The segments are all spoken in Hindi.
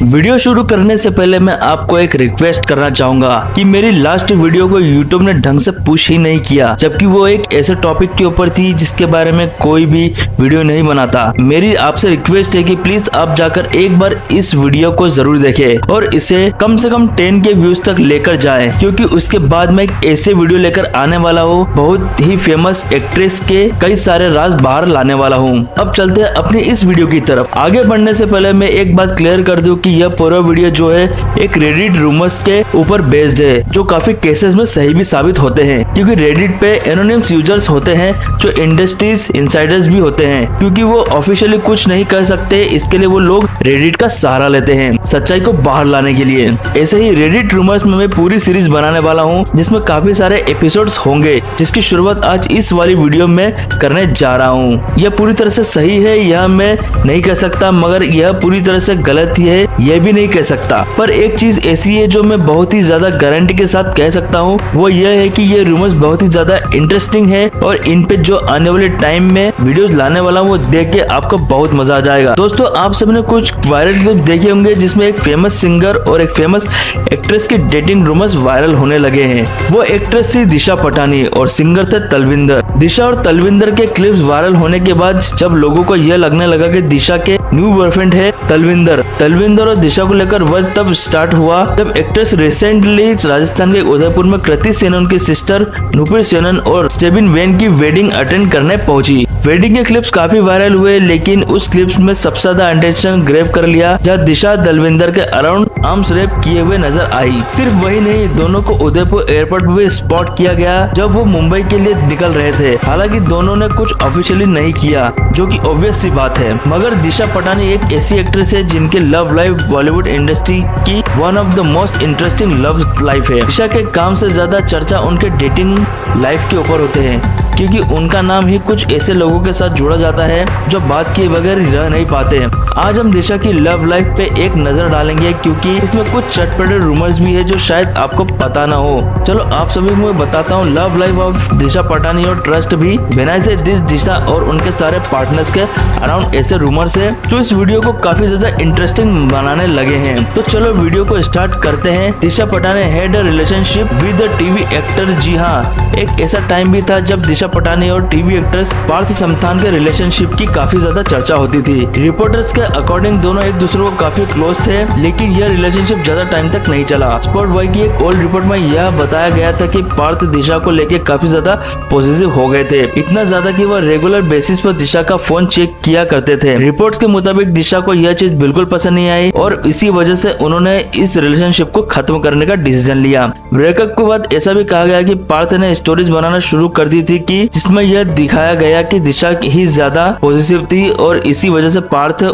वीडियो शुरू करने से पहले मैं आपको एक रिक्वेस्ट करना चाहूंगा कि मेरी लास्ट वीडियो को यूट्यूब ने ढंग से पुश ही नहीं किया, जबकि वो एक ऐसे टॉपिक के ऊपर थी जिसके बारे में कोई भी वीडियो नहीं बनाता। मेरी आपसे रिक्वेस्ट है कि प्लीज आप जाकर एक बार इस वीडियो को जरूर देखें और इसे कम से कम 10 के व्यूज तक लेकर जाएं, क्योंकि उसके बाद मैं एक ऐसे वीडियो लेकर आने वाला हूँ, बहुत ही फेमस एक्ट्रेस के कई सारे राज बाहर लाने वाला हूँ। अब चलते हैं अपनी इस वीडियो की तरफ। आगे बढ़ने से पहले मैं एक बात क्लियर कर दूं कि यह पूरा वीडियो जो है एक रेडिट रूमर्स के ऊपर बेस्ड है, जो काफी केसेस में सही भी साबित होते हैं, क्योंकि रेडिट पे एनोनिम्स यूजर्स होते हैं जो इंडस्ट्रीज इंसाइडर्स भी होते हैं, क्योंकि वो ऑफिशियली कुछ नहीं कर सकते, इसके लिए वो लोग रेडिट का सहारा लेते हैं सच्चाई को बाहर लाने के लिए। ऐसे ही रेडिट रूमर्स में मैं पूरी सीरीज बनाने वाला हूँ, जिसमें काफी सारे एपिसोड्स होंगे, जिसकी शुरुआत आज इस वाली वीडियो में करने जा रहा हूँ। यह पूरी तरह से सही है यह मैं नहीं कह सकता, मगर यह पूरी तरह से गलत ही है यह भी नहीं कह सकता। पर एक चीज ऐसी है जो मैं बहुत ही ज्यादा गारंटी के साथ कह सकता हूँ, वो यह है कि ये रूमर्स बहुत ही ज्यादा इंटरेस्टिंग है और इन पे जो आने वाले टाइम में वीडियोस लाने वाला हूँ वो देख के आपको बहुत मजा आ जाएगा। दोस्तों, आप सबने कुछ वायरल क्लिप देखे होंगे जिसमें एक फेमस सिंगर और एक फेमस एक्ट्रेस की डेटिंग रूमर्स वायरल होने लगे हैं। वो एक्ट्रेस थी दिशा पटानी और सिंगर थे तलविंदर। दिशा और तलविंदर के क्लिप्स वायरल होने के बाद जब लोगों को यह लगने लगा कि दिशा के न्यू बॉयफ्रेंड है तलविंदर और दिशा को लेकर वह तब स्टार्ट हुआ जब एक्ट्रेस रिसेंटली राजस्थान के उदयपुर में कृति सेनन की सिस्टर नुपुर सेनन और स्टेबिन वेन की वेडिंग अटेंड करने पहुंची। वेडिंग के क्लिप्स काफी वायरल हुए, लेकिन उस क्लिप्स में सबसे ज्यादा अटेंशन ग्रैब कर लिया जहाँ दिशा तलविंदर के अराउंड आर्म्स रेप किए हुए नजर आई। सिर्फ वही नहीं, दोनों को उदयपुर एयरपोर्ट पर भी स्पॉट किया गया जब वो मुंबई के लिए निकल रहे थे। हालांकि दोनों ने कुछ ऑफिशियली नहीं किया, जो कि ऑब्वियस सी बात है, मगर दिशा पटानी एक ऐसी एक्ट्रेस है जिनके लव लाइफ बॉलीवुड इंडस्ट्री की one of the most interesting love life है। दिशा के काम से ज्यादा चर्चा उनके डेटिंग लाइफ के ऊपर होते हैं, क्योंकि उनका नाम ही कुछ ऐसे लोगों के साथ जुड़ा जाता है जो बात किए बगैर रह नहीं पाते। आज हम दिशा की लव लाइफ पे एक नजर डालेंगे, क्योंकि इसमें कुछ चटपटे रूमर्स भी है जो शायद आपको पता ना हो। चलो आप सभी को मैं बताता हूँ लव लाइफ ऑफ दिशा पटानी और ट्रस्ट भी बिना से दिशा और उनके सारे पार्टनर्स के अराउंड ऐसे रूमर्स है जो इस वीडियो को काफी ज्यादा इंटरेस्टिंग बनाने लगे हैं। तो चलो वीडियो को स्टार्ट करते हैं। Disha Patani had a relationship with the TV actor. जी हाँ, एक ऐसा टाइम भी था जब दिशा पटानी और टीवी एक्ट्रेस पार्थ समथान के रिलेशनशिप की काफी ज्यादा चर्चा होती थी। रिपोर्टर्स के अकॉर्डिंग दोनों एक दूसरे को काफी क्लोज थे, लेकिन यह रिलेशनशिप ज्यादा टाइम तक नहीं चला। स्पॉट बॉय की एक ओल्ड रिपोर्ट में यह बताया गया था कि पार्थ दिशा को लेकर काफी ज्यादा पॉजिटिव हो गए थे, इतना ज्यादा कि वह रेगुलर बेसिस पर दिशा का फोन चेक किया करते थे। रिपोर्ट्स के मुताबिक दिशा को यह चीज बिल्कुल पसंद नहीं आई और इसी वजह से उन्होंने इस रिलेशनशिप को खत्म करने का डिसीजन लिया। ब्रेकअप के बाद ऐसा भी कहा गया कि पार्थ ने स्टोरीज बनाना शुरू कर दी थी कि जिसमें यह दिखाया गया कि दिशा ही ज्यादा पॉजिटिव थी और इसी वजह से पार्थ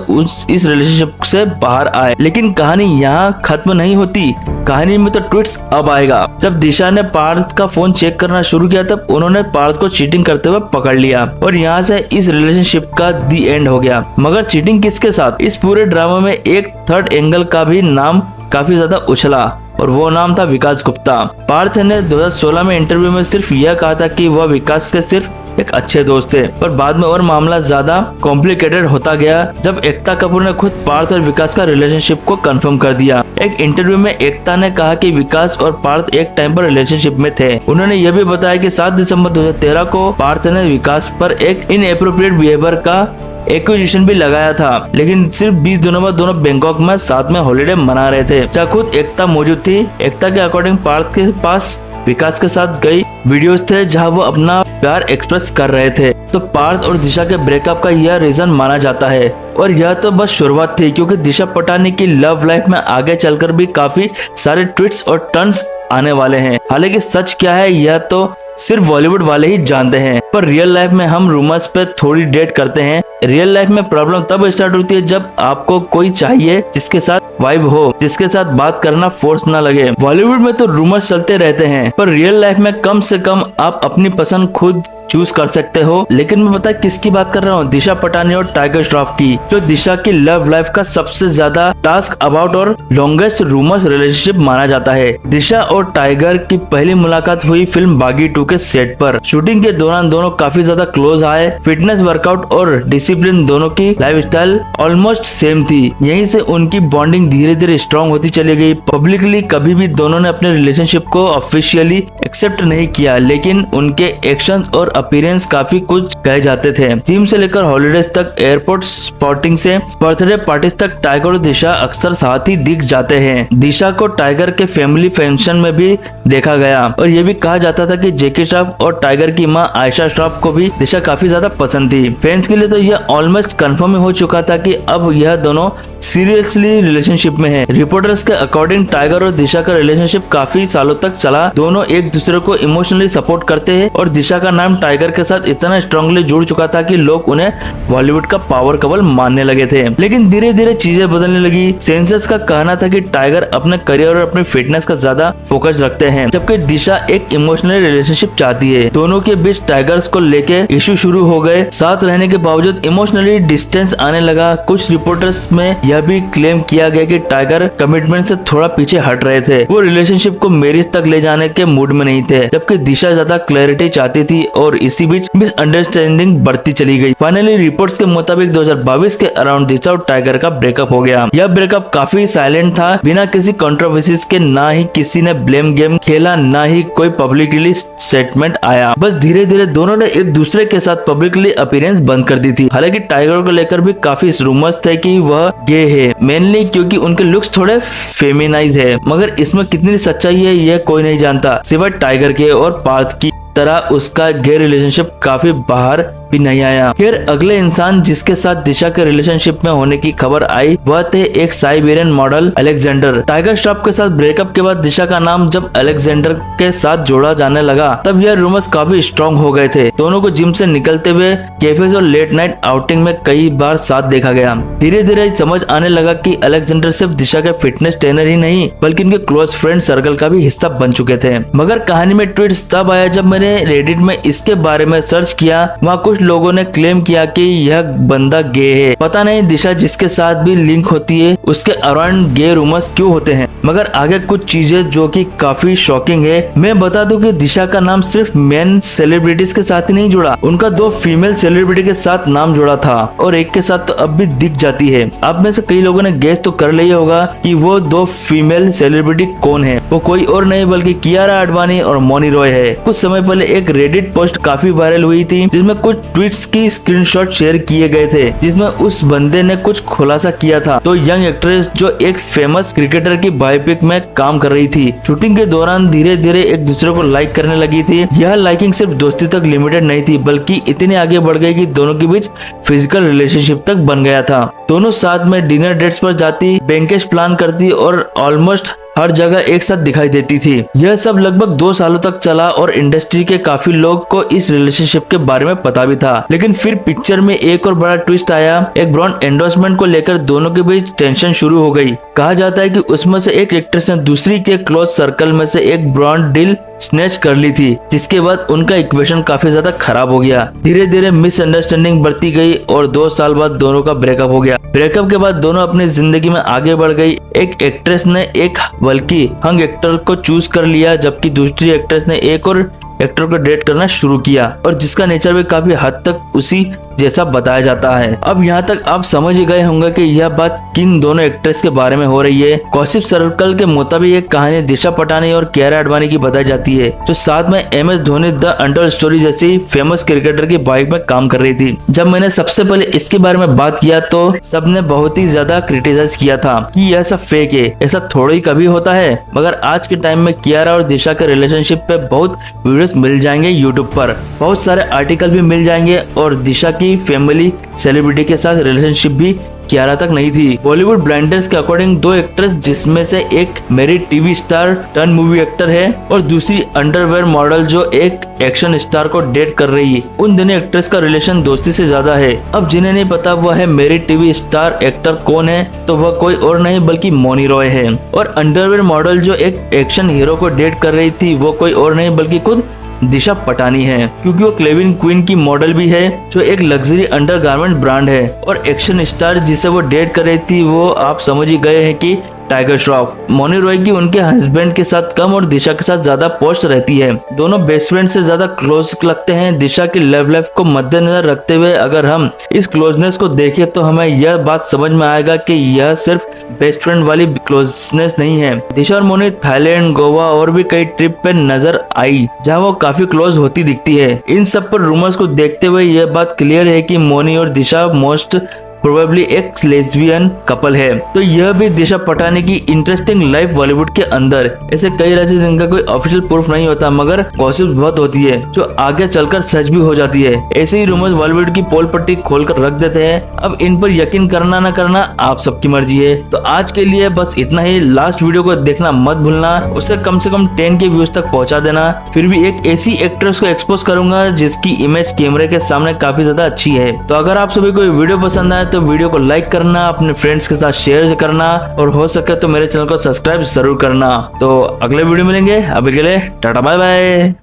इस रिलेशनशिप से बाहर आए। लेकिन कहानी यहाँ खत्म नहीं होती, कहानी में तो ट्विस्ट अब आएगा। जब दिशा ने पार्थ का फोन चेक करना शुरू किया तब उन्होंने पार्थ को चीटिंग करते हुए पकड़ लिया और यहाँ से इस रिलेशनशिप का दी एंड हो गया। मगर चीटिंग किसके साथ? इस पूरे ड्रामा में एक थर्ड एंगल का भी नाम काफी ज्यादा उछला और वो नाम था विकास गुप्ता। पार्थ ने 2016 में इंटरव्यू में सिर्फ यह कहा था कि वह विकास के सिर्फ एक अच्छे दोस्त थे, पर बाद में और मामला ज्यादा कॉम्प्लिकेटेड होता गया जब एकता कपूर ने खुद पार्थ और विकास का रिलेशनशिप को कंफर्म कर दिया। एक इंटरव्यू में एकता ने कहा कि विकास और पार्थ एक टाइम पर रिलेशनशिप में थे। उन्होंने यह भी बताया कि 7 दिसंबर 2013 को पार्थ ने विकास पर एक इनएप्रोप्रिएट बिहेवियर का एक्यूजेशन भी लगाया था, लेकिन सिर्फ 20 दिनों बाद दोनों बैंकॉक में साथ में हॉलिडे मना रहे थे, जहाँ खुद एकता मौजूद थी। एकता के अकॉर्डिंग पार्थ के पास विकास के साथ कई वीडियोस थे जहां वो अपना प्यार एक्सप्रेस कर रहे थे। तो पार्थ और दिशा के ब्रेकअप का यह रीजन माना जाता है और यह तो बस शुरुआत थी, क्योंकि दिशा पटानी की लव लाइफ में आगे चलकर भी काफी सारे ट्विस्ट और टर्न्स आने वाले हैं। हालांकि सच क्या है यह तो सिर्फ बॉलीवुड वाले ही जानते हैं, पर रियल लाइफ में हम रूमर्स पे थोड़ी डेट करते हैं। रियल लाइफ में प्रॉब्लम तब स्टार्ट होती है जब आपको कोई चाहिए जिसके साथ वाइब हो, जिसके साथ बात करना फोर्स ना लगे। बॉलीवुड में तो रूमर्स चलते रहते हैं, पर रियल लाइफ में कम से कम आप अपनी पसंद खुद चूज कर सकते हो। लेकिन मैं पता किसकी बात कर रहा हूँ, दिशा पटानी और टाइगर श्रॉफ की, जो दिशा की लव लाइफ का सबसे ज्यादा टास्क अबाउट और लॉन्गेस्ट रूमर्स रिलेशनशिप माना जाता है। दिशा और टाइगर की पहली मुलाकात हुई फिल्म बागी 2 के सेट पर। शूटिंग के दौरान दोनों काफी ज्यादा क्लोज आए। फिटनेस, वर्कआउट और डिसिप्लिन दोनों की लाइफस्टाइल ऑलमोस्ट सेम थी। यहीं से उनकी बॉन्डिंग धीरे धीरे स्ट्रॉन्ग होती चली गई। पब्लिकली कभी भी दोनों ने अपने रिलेशनशिप को ऑफिशियली एक्सेप्ट नहीं किया, लेकिन उनके एक्शंस और अपीयरेंस काफी कुछ कहे जाते थे। जिम से लेकर हॉलीडेज तक, एयरपोर्ट स्पॉटिंग से बर्थडे पार्टीज तक टाइगर और दिशा अक्सर साथ ही दिख जाते हैं। दिशा को टाइगर के फैमिली फंक्शन में भी देखा गया और ये भी कहा जाता था कि जैकी श्रॉफ और टाइगर की मां आयशा श्रॉफ को भी दिशा काफी ज्यादा पसंद थी। फैंस के लिए तो यह ऑलमोस्ट कंफर्म हो चुका था कि अब यह दोनों सीरियसली रिलेशनशिप में है। रिपोर्टर्स के अकॉर्डिंग टाइगर और दिशा का रिलेशनशिप काफी सालों तक चला। दोनों एक दूसरे को इमोशनली सपोर्ट करते हैं और दिशा का नाम टाइगर के साथ इतना स्ट्रांगली जुड़ चुका था कि लोग उन्हें बॉलीवुड का पावर कपल मानने लगे थे। लेकिन धीरे धीरे चीजें बदलने लगी। सेंसर्स का कहना था कि टाइगर अपने करियर और अपनी फिटनेस का ज्यादा फोकस रखते हैं, जबकि दिशा एक इमोशनल रिलेशनशिप चाहती है। दोनों के बीच टाइगर्स को लेके इशू शुरू हो गए। साथ रहने के बावजूद इमोशनली डिस्टेंस आने लगा। कुछ रिपोर्टर्स में यह भी क्लेम किया गया कि टाइगर कमिटमेंट से थोड़ा पीछे हट रहे थे। वो रिलेशनशिप को मैरिज तक ले जाने के मूड में नहीं थे, जबकि दिशा ज्यादा क्लैरिटी चाहती थी और इसी बीच मिसअंडरस्टैंडिंग बढ़ती चली गई। फाइनली रिपोर्ट्स के मुताबिक 2022 के अराउंड दिशा और टाइगर का ब्रेकअप हो गया। यह ब्रेकअप काफी साइलेंट था, बिना किसी कंट्रोवर्सीज के। ना ही किसी ने ब्लेम गेम खेला, ना ही कोई पब्लिकली स्टेटमेंट आया। बस धीरे धीरे दोनों ने एक दूसरे के साथ पब्लिकली अपीयरेंस बंद कर दी थी। हालांकि टाइगर को लेकर भी काफी रूमर्स थे कि वह गे है, मेनली क्योंकि उनके लुक्स थोड़े फेमिनाइज है। मगर इसमें कितनी सच्चाई है यह कोई नहीं जानता, सिवाय टाइगर के। और पार्थ की तरह उसका गे रिलेशनशिप काफी बाहर भी नहीं आया। फिर अगले इंसान जिसके साथ दिशा के रिलेशनशिप में होने की खबर आई वह थे एक Siberian model Alexander. Tiger Shroff के साथ ब्रेकअप के बाद दिशा का नाम जब अलेक्जेंडर के साथ जोड़ा जाने लगा तब यह रूमर्स काफी स्ट्रॉन्ग हो गए थे। दोनों को जिम से निकलते हुए कैफेज और लेट नाइट आउटिंग में कई बार साथ देखा गया। धीरे धीरे समझ आने लगा कि अलेक्जेंडर सिर्फ दिशा के फिटनेस ट्रेनर ही नहीं बल्कि उनके क्लोज फ्रेंड सर्कल का भी हिस्सा बन चुके थे। मगर कहानी में ट्विस्ट तब आया जब मैंने रेडिट में इसके बारे में सर्च किया। वहाँ कुछ लोगों ने क्लेम किया कि यह बंदा गे है। पता नहीं दिशा जिसके साथ भी लिंक होती है उसके अराउंड गे रूमर्स क्यों होते हैं। मगर आगे कुछ चीजें जो कि काफी शॉकिंग है। मैं बता दूं कि दिशा का नाम सिर्फ मेन सेलिब्रिटीज के साथ ही नहीं जुड़ा, उनका 2 फीमेल सेलिब्रिटी के साथ नाम जुड़ा था और एक के साथ तो अब भी दिख जाती है। आप में से कई लोगों ने गेस तो कर लिया होगा कि वो 2 फीमेल सेलिब्रिटी कौन है। वो कोई और नहीं बल्कि कियारा आडवाणी और मौनी रॉय है। कुछ समय पहले एक रेडिट पोस्ट काफी वायरल हुई थी जिसमें कुछ ट्वीट्स की स्क्रीनशॉट शेयर किए गए थे, जिसमें उस बंदे ने कुछ खुलासा किया था। तो यंग एक्ट्रेस जो एक फेमस क्रिकेटर की बायोपिक में काम कर रही थी, शूटिंग के दौरान धीरे धीरे एक दूसरे को लाइक करने लगी थी। यह लाइकिंग सिर्फ दोस्ती तक लिमिटेड नहीं थी बल्कि इतनी आगे बढ़ गई कि दोनों के बीच फिजिकल रिलेशनशिप तक बन गया था। दोनों साथ में डिनर डेट्स पर जाती, बैंकेज प्लान करती और ऑलमोस्ट हर जगह एक साथ दिखाई देती थी। यह सब लगभग 2 सालों तक चला और इंडस्ट्री के काफी लोग को इस रिलेशनशिप के बारे में पता भी था। लेकिन फिर पिक्चर में एक और बड़ा ट्विस्ट आया। एक ब्रांड एंडोर्समेंट को लेकर दोनों के बीच टेंशन शुरू हो गई। कहा जाता है कि उसमें से एक एक्ट्रेस ने दूसरी के क्लोज सर्कल में से एक ब्रांड डील स्नैच कर ली थी, जिसके बाद उनका इक्वेशन काफी ज्यादा खराब हो गया। धीरे धीरे मिसअंडरस्टैंडिंग बढ़ती गई और 2 साल बाद दोनों का ब्रेकअप हो गया। ब्रेकअप के बाद दोनों अपनी जिंदगी में आगे बढ़ गई। एक एक्ट्रेस ने एक बल्कि हंग एक्टर को चूज कर लिया, जबकि दूसरी एक्ट्रेस ने एक और एक्टर को डेट करना शुरू किया और जिसका नेचर भी काफी हद तक उसी जैसा बताया जाता है। अब यहाँ तक आप समझ ही गए होंगे कि यह बात किन दोनों एक्ट्रेस के बारे में हो रही है। गॉसिप सर्कल के मुताबिक ये कहानी दिशा पटानी और कियारा आडवाणी की बताई जाती है, जो साथ में MS Dhoni the untold story जैसी फेमस क्रिकेटर की बाइक में काम कर रही थी। जब मैंने सबसे पहले इसके बारे में बात किया तो सबने बहुत ही ज्यादा क्रिटिसाइज किया था कि यह सब फेक है, ऐसा थोड़ा ही कभी होता है। मगर आज के टाइम में कियारा और दिशा के रिलेशनशिप पे बहुत वीडियोस मिल जाएंगे यूट्यूब पर, बहुत सारे आर्टिकल भी मिल जाएंगे और दिशा की फैमिली सेलिब्रिटी के साथ रिलेशनशिप भी कियारा तक नहीं थी। बॉलीवुड ब्लाइंडर्स के अकॉर्डिंग 2 एक्ट्रेस, जिसमें से एक married TV star turn movie actor है और दूसरी अंडरवेयर मॉडल जो एक एक्शन स्टार को डेट कर रही है। उन दोनों एक्ट्रेस का रिलेशन दोस्ती से ज्यादा है। अब जिन्हें नहीं पता वह है मैरिड टीवी स्टार एक्टर कौन है, तो वह कोई और नहीं बल्कि मौनी रॉय है। और अंडरवेयर मॉडल जो एक एक्शन हीरो को डेट कर रही थी वो कोई और नहीं बल्कि खुद दिशा पटानी है, क्योंकि वो क्लेविन क्वीन की मॉडल भी है जो एक लग्जरी अंडरगारमेंट ब्रांड है। और एक्शन स्टार जिसे वो डेट कर रही थी वो आप समझ ही गए हैं कि टाइगर श्रॉफ। मौनी रॉय की उनके हस्बैंड के साथ कम और दिशा के साथ ज्यादा पोस्ट रहती है। दोनों बेस्ट फ्रेंड से ज्यादा क्लोज लगते हैं। दिशा की लव लाइफ को मद्देनजर रखते हुए अगर हम इस क्लोजनेस को देखें तो हमें यह बात समझ में आएगा कि यह सिर्फ बेस्ट फ्रेंड वाली क्लोजनेस नहीं है। दिशा और मौनी थाईलैंड, गोवा और भी कई ट्रिप पे नजर आई जहाँ वो काफी क्लोज होती दिखती है। इन सब पर रूमर्स को देखते हुए यह बात क्लियर है कि मौनी और दिशा मोस्ट प्रोबेबली एक लेस्बियन कपल है। तो यह भी दिशा पटानी की इंटरेस्टिंग लाइफ बॉलीवुड के अंदर। ऐसे कई राज्य जिनका कोई ऑफिशियल प्रूफ नहीं होता मगर गॉसिप बहुत होती है जो आगे चलकर सच भी हो जाती है। ऐसे ही रूमर्स बॉलीवुड की पोल पट्टी खोलकर रख देते हैं। अब इन पर यकीन करना न करना आप सबकी मर्जी है। तो आज के लिए बस इतना ही। लास्ट वीडियो को देखना मत भूलना, उसे कम से कम 10 के व्यूज तक पहुंचा देना। फिर भी एक ऐसी एक्ट्रेस को एक्सपोज करूंगा जिसकी इमेज कैमरे के सामने काफी ज्यादा अच्छी है। तो अगर आप सभी को वीडियो पसंद आए तो वीडियो को लाइक करना, अपने फ्रेंड्स के साथ शेयर करना और हो सके तो मेरे चैनल को सब्सक्राइब जरूर करना। तो अगले वीडियो मिलेंगे, अभी के लिए टाटा बाय बाय।